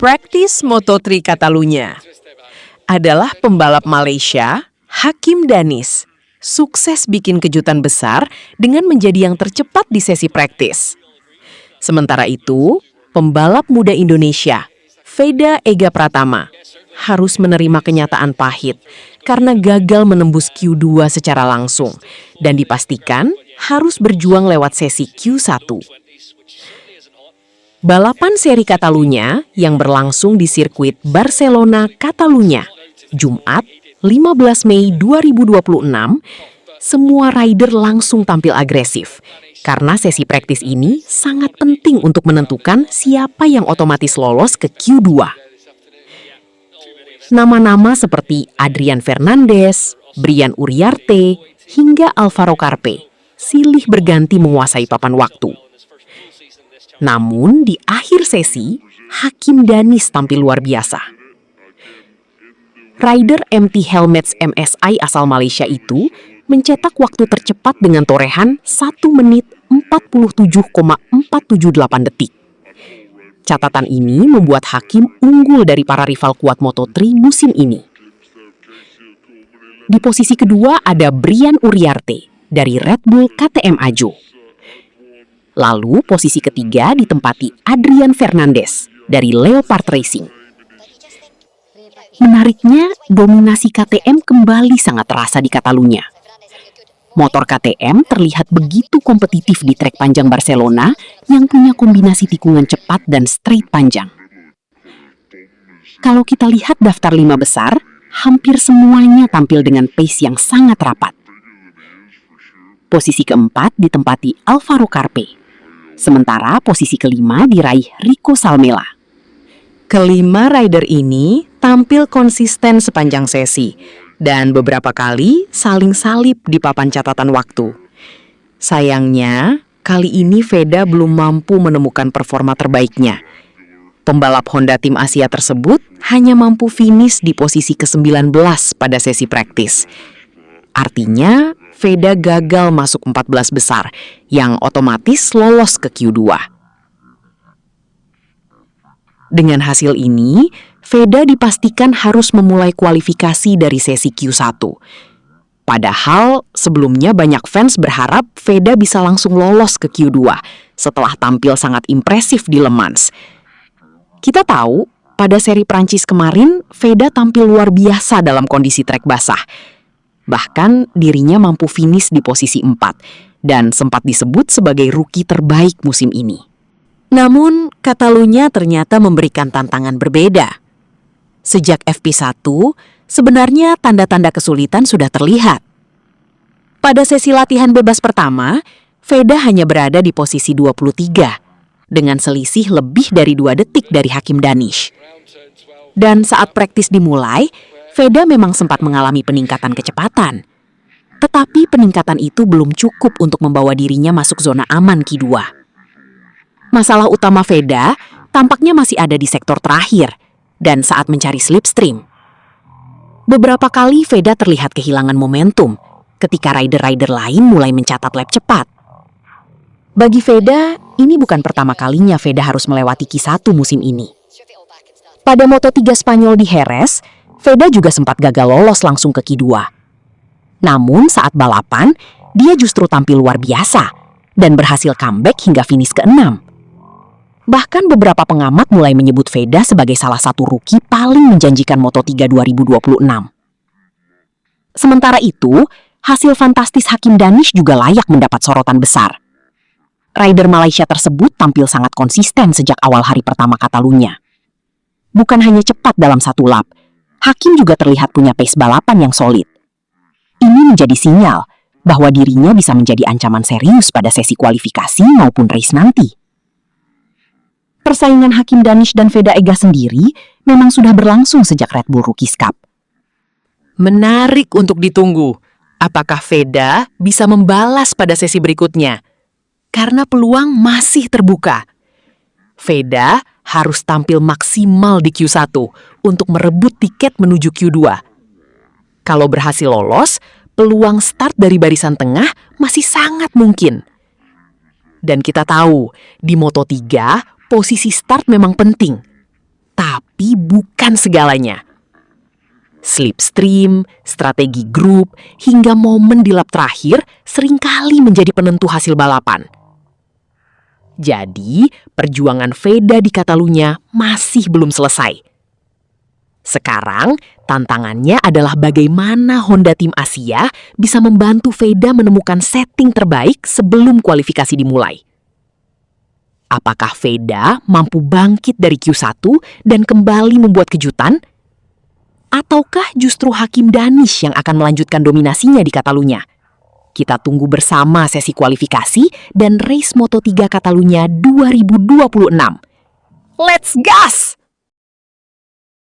Praktis Moto3 Catalunya adalah pembalap Malaysia, Hakim Danis, sukses bikin kejutan besar dengan menjadi yang tercepat di sesi praktis. Sementara itu, pembalap muda Indonesia, Veda Ega Pratama, harus menerima kenyataan pahit karena gagal menembus Q2 secara langsung dan dipastikan harus berjuang lewat sesi Q1. Balapan seri Catalunya yang berlangsung di sirkuit Barcelona, Catalunya, Jumat, 15 Mei 2026, semua rider langsung tampil agresif karena sesi praktis ini sangat penting untuk menentukan siapa yang otomatis lolos ke Q2. Nama-nama seperti Adrian Fernandes, Brian Uriarte, hingga Alvaro Carpe silih berganti menguasai papan waktu. Namun di akhir sesi, Hakim Danis tampil luar biasa. Rider MT Helmets MSI asal Malaysia itu mencetak waktu tercepat dengan torehan 1 menit 47,478 detik. Catatan ini membuat Hakim unggul dari para rival kuat Moto3 musim ini. Di posisi kedua ada Brian Uriarte dari Red Bull KTM Ajo. Lalu posisi ketiga ditempati Adrian Fernandes dari Leopard Racing. Menariknya, dominasi KTM kembali sangat terasa di Catalunya. Motor KTM terlihat begitu kompetitif di trek panjang Barcelona yang punya kombinasi tikungan cepat dan straight panjang. Kalau kita lihat daftar 5 besar, hampir semuanya tampil dengan pace yang sangat rapat. Posisi keempat ditempati Alvaro Carpe. Sementara posisi kelima diraih Rico Salmela. Kelima rider ini tampil konsisten sepanjang sesi dan beberapa kali saling salib di papan catatan waktu. Sayangnya, kali ini Veda belum mampu menemukan performa terbaiknya. Pembalap Honda Tim Asia tersebut hanya mampu finish di posisi ke-19 pada sesi praktis. Artinya, Veda gagal masuk 14 besar, yang otomatis lolos ke Q2. Dengan hasil ini, Veda dipastikan harus memulai kualifikasi dari sesi Q1. Padahal, sebelumnya banyak fans berharap Veda bisa langsung lolos ke Q2 setelah tampil sangat impresif di Le Mans. Kita tahu, pada seri Prancis kemarin, Veda tampil luar biasa dalam kondisi trek basah. Bahkan dirinya mampu finish di posisi 4 dan sempat disebut sebagai rookie terbaik musim ini. Namun, Catalunya ternyata memberikan tantangan berbeda. Sejak FP1, sebenarnya tanda-tanda kesulitan sudah terlihat. Pada sesi latihan bebas pertama, Veda hanya berada di posisi 23, dengan selisih lebih dari 2 detik dari Hakim Danis. Dan saat praktis dimulai, Veda memang sempat mengalami peningkatan kecepatan. Tetapi peningkatan itu belum cukup untuk membawa dirinya masuk zona aman Q2. Masalah utama Veda tampaknya masih ada di sektor terakhir dan saat mencari slipstream. Beberapa kali Veda terlihat kehilangan momentum ketika rider-rider lain mulai mencatat lap cepat. Bagi Veda, ini bukan pertama kalinya Veda harus melewati Q1 musim ini. Pada Moto3 Spanyol di Jerez, Veda juga sempat gagal lolos langsung ke Q2. Namun saat balapan, dia justru tampil luar biasa dan berhasil comeback hingga finish ke-6. Bahkan beberapa pengamat mulai menyebut Veda sebagai salah satu rookie paling menjanjikan Moto3 2026. Sementara itu, hasil fantastis Hakim Danis juga layak mendapat sorotan besar. Rider Malaysia tersebut tampil sangat konsisten sejak awal hari pertama Catalunya. Bukan hanya cepat dalam satu lap, Hakim juga terlihat punya pace balapan yang solid. Ini menjadi sinyal bahwa dirinya bisa menjadi ancaman serius pada sesi kualifikasi maupun race nanti. Persaingan Hakim Danis dan Veda Ega sendiri memang sudah berlangsung sejak Red Bull Rookies Cup. Menarik untuk ditunggu, apakah Veda bisa membalas pada sesi berikutnya? Karena peluang masih terbuka. Veda harus tampil maksimal di Q1 untuk merebut tiket menuju Q2. Kalau berhasil lolos, peluang start dari barisan tengah masih sangat mungkin. Dan kita tahu, di Moto3, posisi start memang penting. Tapi tapi bukan segalanya. Slipstream, strategi grup, hingga momen di lap terakhir seringkali menjadi penentu hasil balapan. Jadi, perjuangan Veda di Catalunya masih belum selesai. Sekarang, tantangannya adalah bagaimana Honda Tim Asia bisa membantu Veda menemukan setting terbaik sebelum kualifikasi dimulai. Apakah Veda mampu bangkit dari Q1 dan kembali membuat kejutan? Ataukah justru Hakim Danish yang akan melanjutkan dominasinya di Catalunya? Kita tunggu bersama sesi kualifikasi dan race Moto3 Catalunya 2026. Let's gas!